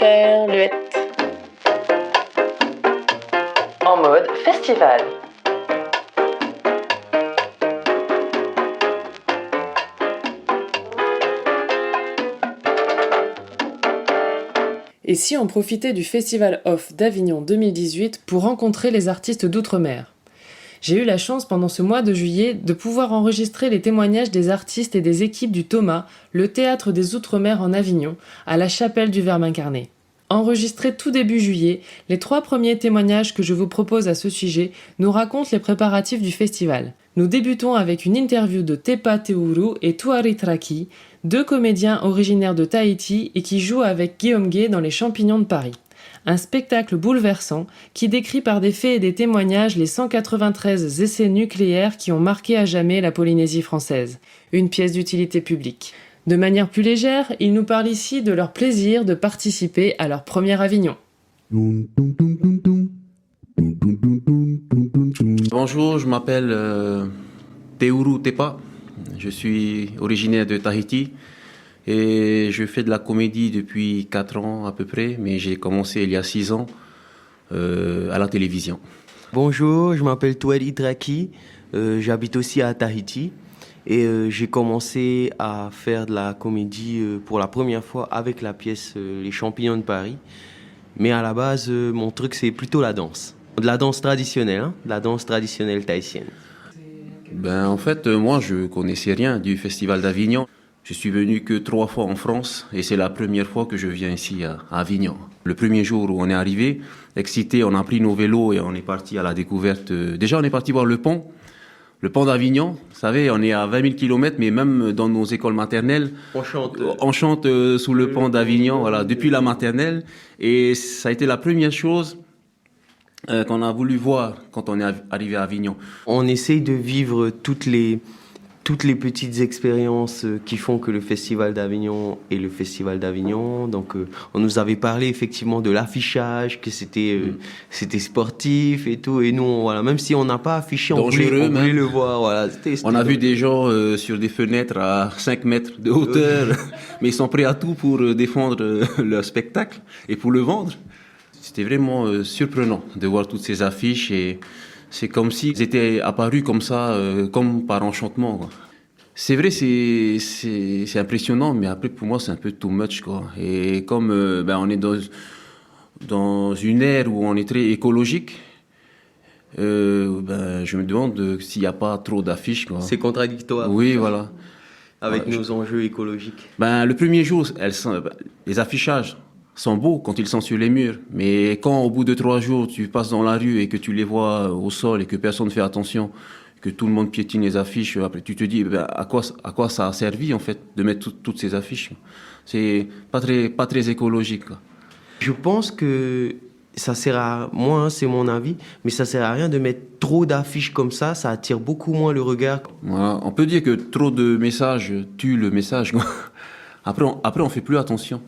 Saperluette. En mode festival. Et si on profitait du Festival Off d'Avignon 2018 pour rencontrer les artistes d'outre-mer ? J'ai eu la chance pendant ce mois de juillet de pouvoir enregistrer les témoignages des artistes et des équipes du Thomas, le théâtre des Outre-mer en Avignon, à la chapelle du Verbe incarné. Enregistrés tout début juillet, les 3 premiers témoignages que je vous propose à ce sujet nous racontent les préparatifs du festival. Nous débutons avec une interview de Tepa Teuru et Tuari Traki, 2 comédiens originaires de Tahiti et qui jouent avec Guillaume Gay dans Les Champignons de Paris. Un spectacle bouleversant qui décrit par des faits et des témoignages les 193 essais nucléaires qui ont marqué à jamais la Polynésie française. Une pièce d'utilité publique. De manière plus légère, ils nous parlent ici de leur plaisir de participer à leur premier Avignon. Bonjour, je m'appelle Teuru Tepa. Je suis originaire de Tahiti et je fais de la comédie depuis 4 ans à peu près, mais j'ai commencé il y a 6 ans à la télévision. Bonjour, je m'appelle Tuari Traki, j'habite aussi à Tahiti et j'ai commencé à faire de la comédie pour la première fois avec la pièce Les Champignons de Paris. Mais à la base, mon truc c'est plutôt la danse. De la danse traditionnelle, de la danse traditionnelle tahitienne. En fait, moi je connaissais rien du Festival d'Avignon. Je suis venu que 3 fois en France et c'est la première fois que je viens ici à Avignon. Le premier jour où on est arrivé, excité, on a pris nos vélos et on est parti à la découverte. Déjà, on est parti voir le pont d'Avignon. Vous savez, on est à 20 000 km, mais même dans nos écoles maternelles, on chante sous le pont d'Avignon, voilà, depuis la maternelle. Et ça a été la première chose qu'on a voulu voir quand on est arrivé à Avignon. On essaye de vivre toutes les petites expériences qui font que le Festival d'Avignon est le Festival d'Avignon. Donc, on nous avait parlé effectivement de l'affichage, que c'était sportif et tout. Et nous, voilà, même si on n'a pas affiché, on voulait le voir. Voilà, on a vu des gens sur des fenêtres à 5 mètres de hauteur, mais ils sont prêts à tout pour défendre leur spectacle et pour le vendre. C'était vraiment surprenant de voir toutes ces affiches et c'est comme s'ils étaient apparus comme ça, comme par enchantement, quoi. C'est vrai, c'est impressionnant, mais après pour moi c'est un peu too much, quoi. Et comme on est dans une ère où on est très écologique, je me demande s'il n'y a pas trop d'affiches, quoi. C'est contradictoire. Oui, voilà. Avec nos enjeux écologiques. Le premier jour, les affichages sont beaux quand ils sont sur les murs, mais quand au bout de 3 jours tu passes dans la rue et que tu les vois au sol et que personne ne fait attention, que tout le monde piétine les affiches, après tu te dis à quoi ça a servi en fait de mettre toutes ces affiches. C'est pas très écologique, quoi. Je pense que ça sert à moi, c'est mon avis, mais ça sert à rien de mettre trop d'affiches comme ça attire beaucoup moins le regard. Voilà, on peut dire que trop de messages tue le message, quoi. Après on fait plus attention.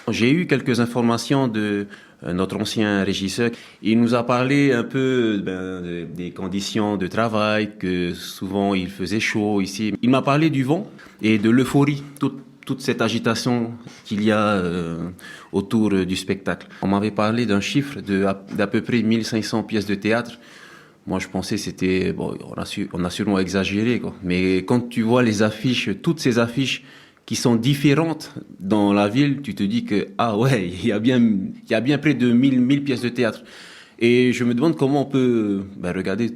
J'ai eu quelques informations de notre ancien régisseur. Il nous a parlé un peu des conditions de travail, que souvent il faisait chaud ici. Il m'a parlé du vent et de l'euphorie, toute cette agitation qu'il y a autour du spectacle. On m'avait parlé d'un chiffre d'à peu près 1500 pièces de théâtre. Moi, je pensais c'était on a sûrement exagéré, quoi. Mais quand tu vois les affiches, toutes ces affiches qui sont différentes dans la ville, tu te dis que il y a bien près de 1000 pièces de théâtre. Et je me demande comment on peut regarder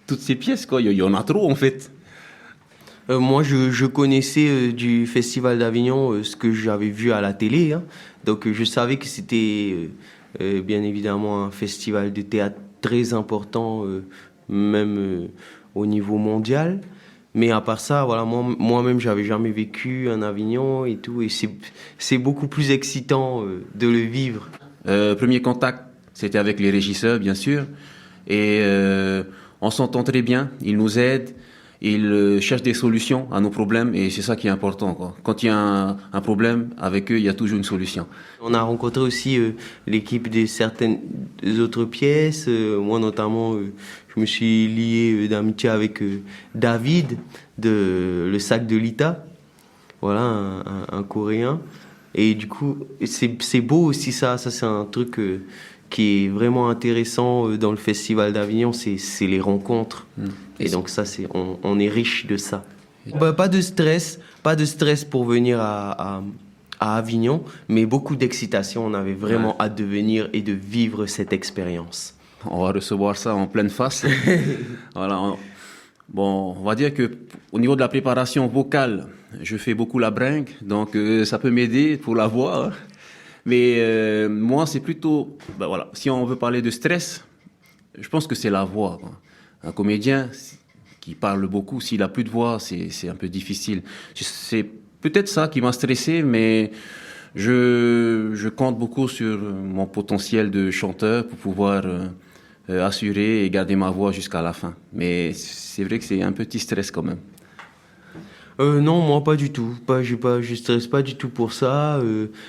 toutes ces pièces, quoi. Il y en a trop en fait. Moi, je connaissais du Festival d'Avignon ce que j'avais vu à la télé, hein. Donc je savais que c'était bien évidemment un festival de théâtre très important, même au niveau mondial. Mais à part ça, voilà, moi-même, j'avais jamais vécu un Avignon et tout. Et c'est beaucoup plus excitant de le vivre. Premier contact, c'était avec les régisseurs, bien sûr. Et on s'entend très bien. Ils nous aident. Ils cherchent des solutions à nos problèmes. Et c'est ça qui est important, quoi. Quand il y a un problème, avec eux, il y a toujours une solution. On a rencontré aussi l'équipe de certaines autres pièces. Moi, notamment... je me suis lié d'amitié avec David de Le Sac de Lita, voilà, un Coréen. Et du coup, c'est beau aussi ça. Ça, c'est un truc qui est vraiment intéressant dans le Festival d'Avignon, c'est les rencontres. Et donc ça, on est riche de ça. Pas de stress pour venir à Avignon, mais beaucoup d'excitation. On avait vraiment hâte de venir et de vivre cette expérience. On va recevoir ça en pleine face. Voilà. Bon, on va dire que au niveau de la préparation vocale, je fais beaucoup la bringue, donc ça peut m'aider pour la voix. Hein. Mais moi, c'est plutôt, voilà, si on veut parler de stress, je pense que c'est la voix. Quoi. Un comédien qui parle beaucoup, s'il a plus de voix, c'est un peu difficile. C'est peut-être ça qui m'a stressé, mais je compte beaucoup sur mon potentiel de chanteur pour pouvoir assurer et garder ma voix jusqu'à la fin. Mais c'est vrai que c'est un petit stress quand même. Non, moi pas du tout. Je stresse pas du tout pour ça.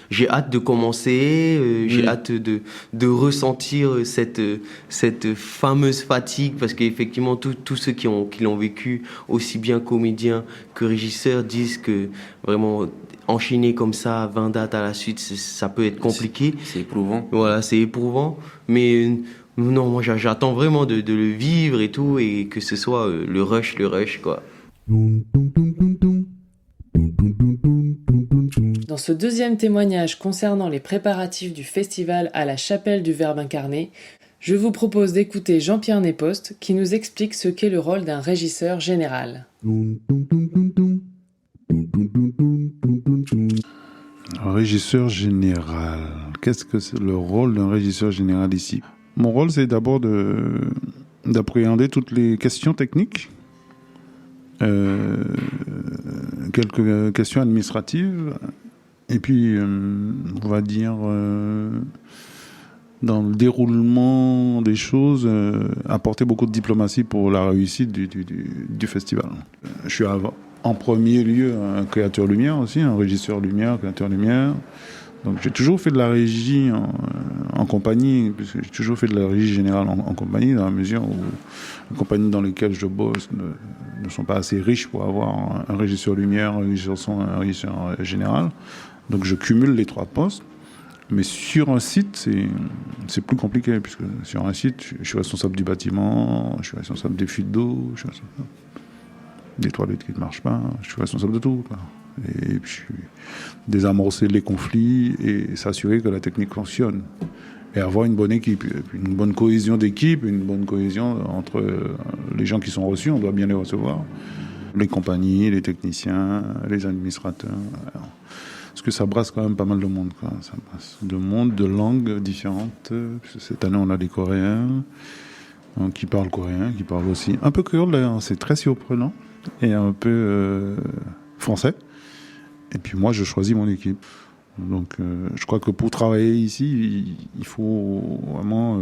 J'ai hâte de commencer. J'ai hâte de ressentir cette fameuse fatigue, parce qu'effectivement tous ceux qui l'ont vécu, aussi bien comédiens que régisseurs, disent que vraiment enchaîner comme ça 20 dates à la suite, ça peut être compliqué. C'est éprouvant. Voilà, c'est éprouvant. Mais non, moi j'attends vraiment de le vivre et tout, et que ce soit le rush quoi. Dans ce deuxième témoignage concernant les préparatifs du festival à la Chapelle du Verbe incarné, je vous propose d'écouter Jean-Pierre Néposte qui nous explique ce qu'est le rôle d'un régisseur général. Un régisseur général. Qu'est-ce que c'est le rôle d'un régisseur général ici ? Mon rôle, c'est d'abord d'appréhender toutes les questions techniques, quelques questions administratives, et puis, on va dire, dans le déroulement des choses, apporter beaucoup de diplomatie pour la réussite du festival. Je suis en premier lieu un créateur lumière aussi, un régisseur lumière, créateur lumière. Donc j'ai toujours fait de la régie en compagnie, puisque j'ai toujours fait de la régie générale en compagnie, dans la mesure où les compagnies dans lesquelles je bosse ne sont pas assez riches pour avoir un régisseur lumière, un régisseur son, un régisseur général. Donc je cumule les trois postes. Mais sur un site, c'est plus compliqué, puisque sur un site, je suis responsable du bâtiment, je suis responsable des fuites d'eau, je suis responsable des toilettes qui ne marchent pas, je suis responsable de tout, quoi. Et puis désamorcer les conflits et s'assurer que la technique fonctionne. Et avoir une bonne équipe, une bonne cohésion d'équipe, une bonne cohésion entre les gens qui sont reçus, on doit bien les recevoir. Les compagnies, les techniciens, les administrateurs. Parce que ça brasse quand même pas mal de monde, quoi. Ça brasse de monde, de langues différentes. Cette année, on a des Coréens qui parlent coréen, qui parlent aussi un peu créole d'ailleurs, c'est très surprenant, et un peu français. Et puis moi, je choisis mon équipe. Donc, je crois que pour travailler ici, il faut vraiment...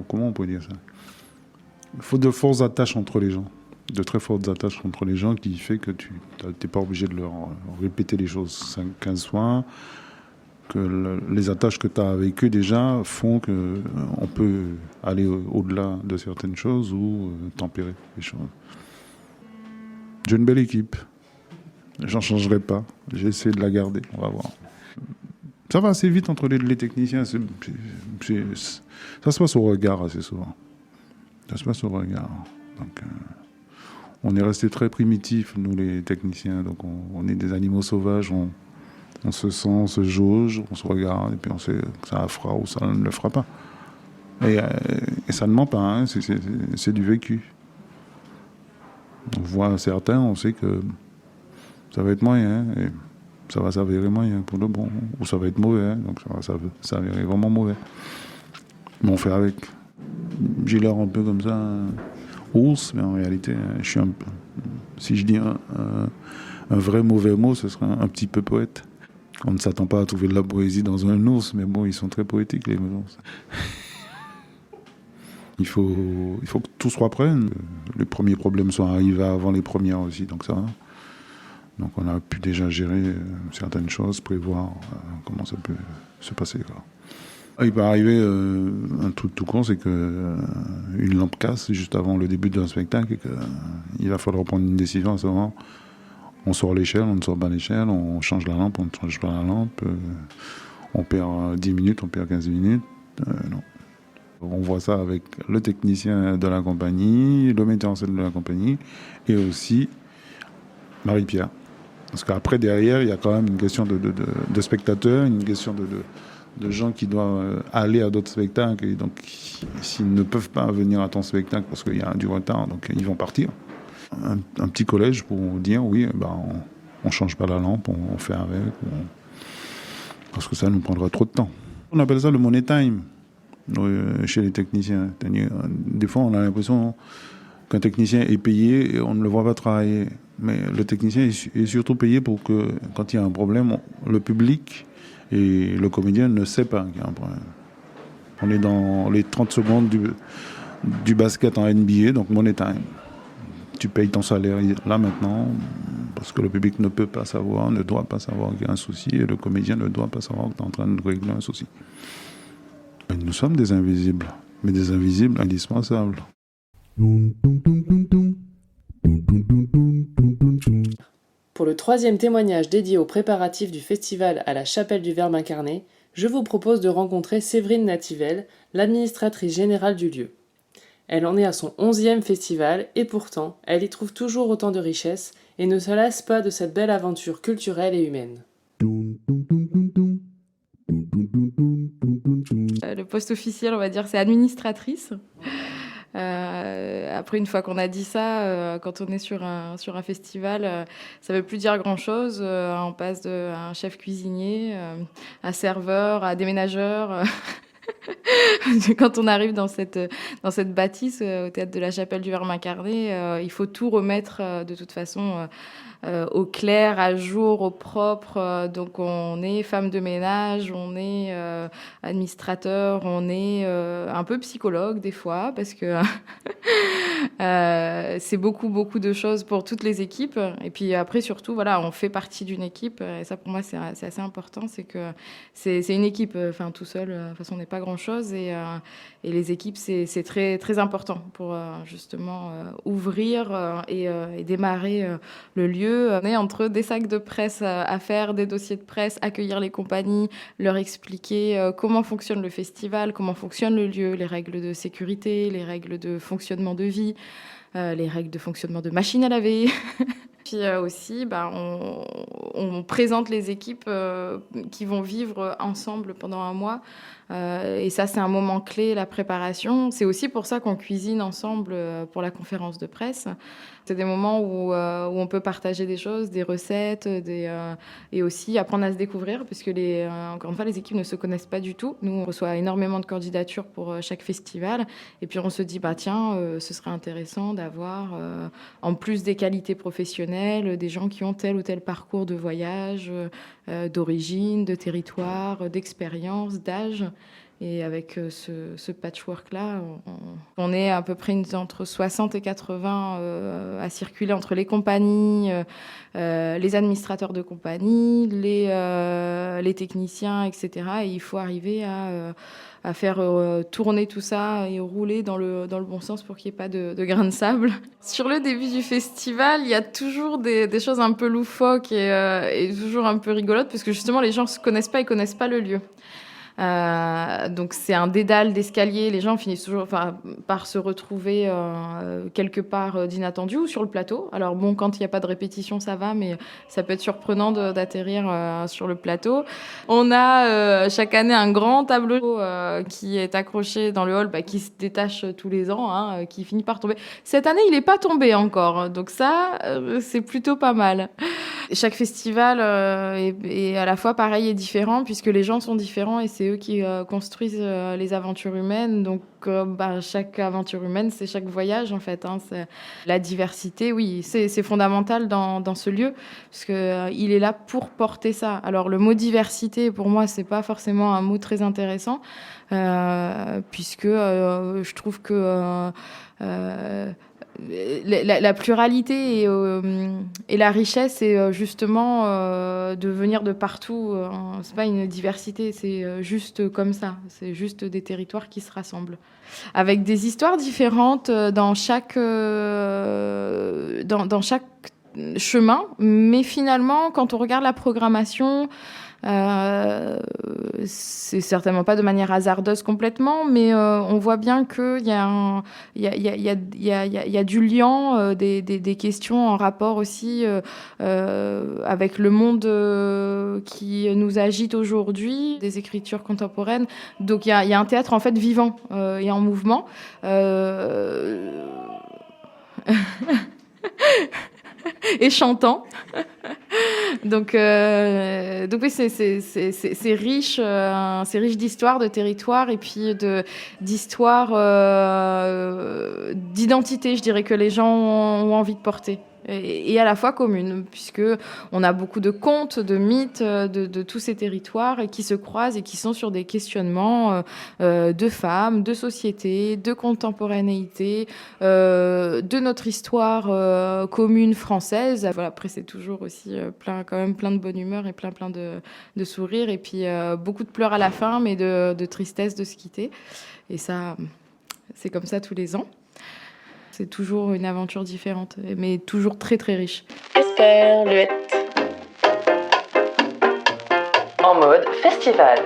comment on peut dire ça ? Il faut de fortes attaches entre les gens. De très fortes attaches entre les gens qui fait que tu n'es pas obligé de leur répéter les choses 5-15 fois. Que les attaches que tu as avec eux déjà font qu'on peut aller au-delà de certaines choses ou tempérer les choses. J'ai une belle équipe. J'en changerai pas. J'ai essayé de la garder. On va voir. Ça va assez vite entre les techniciens. Ça se passe au regard assez souvent. Ça se passe au regard. Donc, on est resté très primitifs, nous les techniciens. Donc, on est des animaux sauvages. On se sent, on se jauge, on se regarde et puis on sait que ça fera ou ça ne le fera pas. Et ça ne ment pas. Hein, c'est du vécu. On voit certains, on sait que ça va être moyen, et ça va s'avérer moyen pour le bon, ou ça va être mauvais, donc ça va s'avérer vraiment mauvais. Mais on fait avec. J'ai l'air un peu comme ça, ours, mais en réalité, je suis si je dis un vrai mauvais mot, ce serait un petit peu poète. On ne s'attend pas à trouver de la poésie dans un ours, mais bon, ils sont très poétiques, les ours. Il faut que tout soit prêt. Les premiers problèmes sont arrivés avant les premières aussi, donc ça va. Donc on a pu déjà gérer certaines choses, prévoir comment ça peut se passer, quoi. Il peut arriver un truc tout con, c'est qu'une lampe casse juste avant le début d'un spectacle et qu'il va falloir prendre une décision à ce moment. On sort l'échelle, on ne sort pas l'échelle, on change la lampe, on ne change pas la lampe, on perd 10 minutes, on perd 15 minutes. Non. On voit ça avec le technicien de la compagnie, le metteur en scène de la compagnie et aussi Marie-Pierre. Parce qu'après, derrière, il y a quand même une question de spectateurs, une question de gens qui doivent aller à d'autres spectacles. Et donc, s'ils ne peuvent pas venir à ton spectacle parce qu'il y a du retard, donc ils vont partir. Un petit collège pour dire, oui, on ne change pas la lampe, on fait avec, parce que ça nous prendra trop de temps. On appelle ça le money time chez les techniciens. Des fois, on a l'impression qu'un technicien est payé et on ne le voit pas travailler. Mais le technicien est surtout payé pour que, quand il y a un problème, le public et le comédien ne sait pas qu'il y a un problème. On est dans les 30 secondes du basket en NBA, donc money time. Tu payes ton salaire là maintenant, parce que le public ne peut pas savoir, ne doit pas savoir qu'il y a un souci, et le comédien ne doit pas savoir que tu es en train de régler un souci. Nous sommes des invisibles, mais des invisibles indispensables. Pour le 3e témoignage dédié aux préparatifs du festival à la Chapelle du Verbe incarné, je vous propose de rencontrer Séverine Nativelle, l'administratrice générale du lieu. Elle en est à son 11e festival et pourtant, elle y trouve toujours autant de richesses et ne se lasse pas de cette belle aventure culturelle et humaine. Le poste officiel, on va dire, c'est administratrice. Après, une fois qu'on a dit ça, quand on est sur un festival, ça veut plus dire grand-chose. On passe d'un chef cuisinier à serveur, à déménageur. Quand on arrive dans cette bâtisse au théâtre de la Chapelle du Verbe incarné, il faut tout remettre de toute façon au clair, à jour, au propre. Donc on est femme de ménage, on est administrateur, on est un peu psychologue des fois, parce que c'est beaucoup de choses pour toutes les équipes. Et puis après, surtout, voilà, on fait partie d'une équipe. Et ça, pour moi, c'est assez important. C'est que c'est une équipe. Enfin, tout seul, de toute façon, on n'est pas grand-chose. Et les équipes, c'est très important pour justement ouvrir et démarrer le lieu. On est entre des sacs de presse à faire, des dossiers de presse, accueillir les compagnies, leur expliquer comment fonctionne le festival, comment fonctionne le lieu, les règles de sécurité, les règles de fonctionnement de vie, les règles de fonctionnement de machine à laver. Puis aussi, on présente les équipes qui vont vivre ensemble pendant un mois. Et ça, c'est un moment clé, la préparation. C'est aussi pour ça qu'on cuisine ensemble pour la conférence de presse. C'est des moments où on peut partager des choses, des recettes, et aussi apprendre à se découvrir, puisque encore une fois, les équipes ne se connaissent pas du tout. Nous, on reçoit énormément de candidatures pour chaque festival. Et puis, on se dit, ce serait intéressant d'avoir, en plus des qualités professionnelles, des gens qui ont tel ou tel parcours de voyage, d'origine, de territoire, d'expérience, d'âge. Et avec ce patchwork-là, on est à peu près entre 60 et 80 à circuler entre les compagnies, les administrateurs de compagnie, les techniciens, etc. Et il faut arriver à faire tourner tout ça et rouler dans le bon sens pour qu'il n'y ait pas de grains de sable. Sur le début du festival, il y a toujours des choses un peu loufoques et toujours un peu rigolotes, parce que justement, les gens ne se connaissent pas, ils ne connaissent pas le lieu. Donc c'est un dédale d'escalier, les gens finissent toujours par se retrouver quelque part d'inattendu ou sur le plateau. Alors bon, quand il n'y a pas de répétition, ça va, mais ça peut être surprenant d'atterrir sur le plateau. On a chaque année un grand tableau qui est accroché dans le hall, qui se détache tous les ans, qui finit par tomber. Cette année, il n'est pas tombé encore, donc ça, c'est plutôt pas mal. Chaque festival est à la fois pareil et différent, puisque les gens sont différents et c'est eux qui construisent les aventures humaines. Donc, chaque aventure humaine, c'est chaque voyage, en fait. C'est la diversité, oui, c'est fondamental dans ce lieu, parce qu'il est là pour porter ça. Alors, le mot diversité, pour moi, c'est pas forcément un mot très intéressant, puisque je trouve que la pluralité et la richesse, c'est justement de venir de partout. C'est pas une diversité, c'est juste comme ça. C'est juste des territoires qui se rassemblent. Avec des histoires différentes dans chaque chemin. Mais finalement, quand on regarde la programmation, c'est certainement pas de manière hasardeuse complètement, mais on voit bien qu'il y a du lien, des questions en rapport aussi avec le monde qui nous agite aujourd'hui, des écritures contemporaines. Donc il y a un théâtre en fait vivant et en mouvement. Et chantant. Donc oui, c'est riche d'histoire, de territoire et puis d'histoire, d'identité, je dirais, que les gens ont envie de porter. Et à la fois commune, puisque on a beaucoup de contes, de mythes de tous ces territoires et qui se croisent et qui sont sur des questionnements de femmes, de société, de contemporanéité, de notre histoire commune française. Voilà, après, c'est toujours aussi plein de bonne humeur et plein de sourires et puis beaucoup de pleurs à la fin, mais de tristesse de se quitter. Et ça, c'est comme ça tous les ans. C'est toujours une aventure différente, mais toujours très très riche. Esperluette. En mode festival.